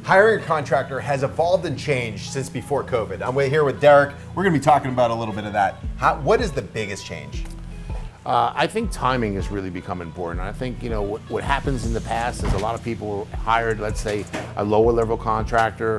Hiring a contractor has evolved and changed since before COVID. I'm here with Derek. We're going to be talking about a little bit of that. What is the biggest change? I think timing has really become important. I think, what happens in the past is a lot of people hired, let's say, a lower level contractor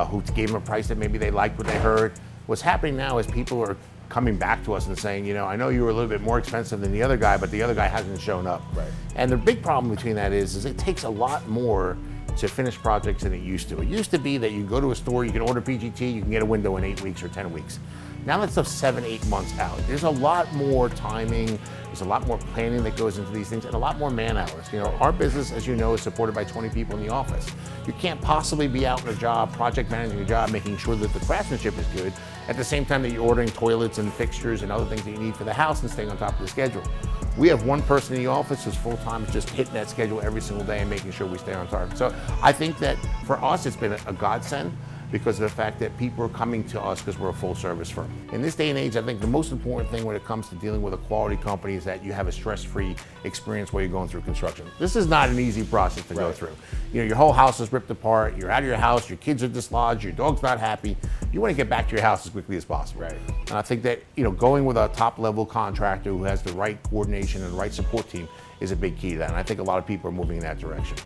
who gave them a price that maybe they liked what they heard. What's happening now is people are coming back to us and saying, I know you were a little bit more expensive than the other guy, but the other guy hasn't shown up. Right. And the big problem between that is it takes a lot more to finish projects than it used to. It used to be that you go to a store, you can order PGT, you can get a window in 8 weeks or 10 weeks. Now that's 7-8 months out. There's a lot more timing, there's a lot more planning that goes into these things, and a lot more man hours. Our business, as you know, is supported by 20 people in the office. You can't possibly be out in a job, project managing a job, making sure that the craftsmanship is good, at the same time that you're ordering toilets and fixtures and other things that you need for the house and staying on top of the schedule. We have one person in the office who's full-time, just hitting that schedule every single day and making sure we stay on target. So I think that for us, it's been a godsend, because of the fact that people are coming to us because we're a full service firm. In this day and age, I think the most important thing when it comes to dealing with a quality company is that you have a stress-free experience while you're going through construction. This is not an easy process to go through. Your whole house is ripped apart, you're out of your house, your kids are dislodged, your dog's not happy. You want to get back to your house as quickly as possible. Right. And I think that going with a top-level contractor who has the right coordination and the right support team is a big key to that. And I think a lot of people are moving in that direction.